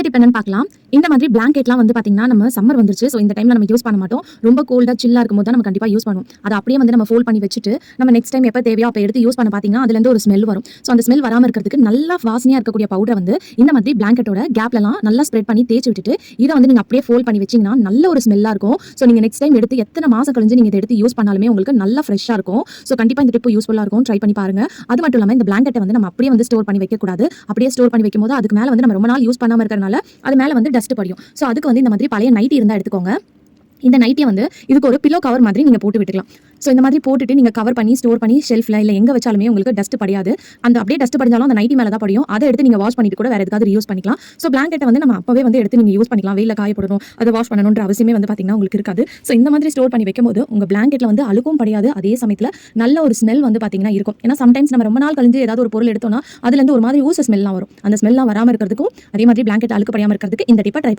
Tip என்னன்னு பார்க்கலாம். இந்த மாதிரி பிளாங்கெட்லாம் வந்து பார்த்தீங்கன்னா, நம்ம சம்மர் வந்துருச்சு. ஸோ இந்த டைம்ல நம்ம யூஸ் பண்ண மாட்டோம். ரொம்ப கோல்டா, சில்லா இருக்கும்போது தான் நம்ம கண்டிப்பா யூஸ் பண்ணுவோம். அத அப்படியே வந்து நம்ம ஃபோல்ட் பண்ணி வச்சுட்டு, நம்ம நெக்ஸ்ட் டைம் எப்ப தேவையோ அப்ப எடுத்து யூஸ் பண்ண பார்த்தீங்கன்னா, அதுலேருந்து ஒரு ஸ்மெல் வரும். ஸோ அந்த ஸ்மெல் வராம இருக்கிறதுக்கு நல்லா வாசனையா இருக்கக்கூடிய பவுடர வந்து இந்த மாதிரி பிளாங்கெட்டோட கேப்லலாம் நல்லா ஸ்ப்ரெட் பண்ணி தேய்ச்சு விட்டுட்டு, இத வந்து நீங்க அப்படியே ஃபோல்ட் பண்ணி வச்சீங்கன்னா, நல்ல ஒரு ஸ்மெல்லா இருக்கும். ஸோ நீங்க நெக்ஸ்ட் டைம் எடுத்து எத்தன மாசம் கழிஞ்சு நீங்க இத எடுத்து யூஸ் பண்ணாலுமே உங்களுக்கு நல்லா ஃப்ரெஷ்ஷா இருக்கும். ஸோ கண்டிப்பா இந்த டிப் யூஸ்ஃபுல்லா இருக்கும். ட்ரை பண்ணி பாருங்க. அது மட்டும் இல்லாம இந்த பிளாங்கெட்ட வந்து நம்ம அப்படியே வந்து ஸ்டோர் பண்ணி வைக்கக்கூடாது. அப்படியே ஸ்டோர் பண்ணி வைக்கும்போது அதுக்கு மேல வந்து நம்ம ரொம்ப நாள் யூஸ் பண்ணாம இருக்கறனால அது மேல வந்து டஸ்ட் படியும். சோ அதுக்கு வந்து இந்த மாதிரி பழைய நைட்டி இருந்தா எடுத்துக்கோங்க. இந்த நைட்டிய வந்து இதுக்கு ஒரு பில்லோ கவர் மாதிரி நீங்க போட்டு விட்டுக்கலாம். சோ இந்த மாதிரி போட்டுட்டு நீங்க கவர் பண்ணி ஸ்டோர் பண்ணி ஷெல்ஃப்ல இல்ல எங்க வச்சாலுமே உங்களுக்கு டஸ்ட் படியாது. அந்த அப்படியே டஸ்ட் படிஞ்சாலும் அந்த நைட்டி மேல தான் படியும். அத எடுத்து நீங்க வாஷ் பண்ணிட்டு கூட வேற எதுக்காவது ரீயூஸ் பண்ணிக்கலாம். சோ பிளாங்கெட்ட வந்து நம்ம அப்பவே வந்து எடுத்து நீங்க யூஸ் பண்ணிக்கலாம். வெயில்ல காய போடணும், அத வாஷ் பண்ணணும்ன்ற அவசியமே வந்து பாத்தீங்கன்னா உங்களுக்கு இருக்காது. சோ இந்த மாதிரி ஸ்டோர் பண்ணி வைக்கும்போது உங்க பிளாங்கெட்ல வந்து அழுக்கும் படியாது. அதே சமயத்துல நல்ல ஒரு ஸ்மெல் வந்து பாத்தீங்கன்னா இருக்கும். ஏன்னா சம்டைம்ஸ் நம்ம ரொம்ப நாள் கழிஞ்சு ஏதாவது ஒரு பொருள் எடுத்தோம்னா அதுல இருந்து ஒரு மாதிரி ஊச ஸ்மெல்லாம் வரும். அந்த ஸ்மெல்லாம் வராம இருக்கிறதுக்கும் அதே மாதிரி பிளாங்கெட் அழுக்கு படியாம இருக்கிறதுக்கு இந்த டிப்ப ட்ரை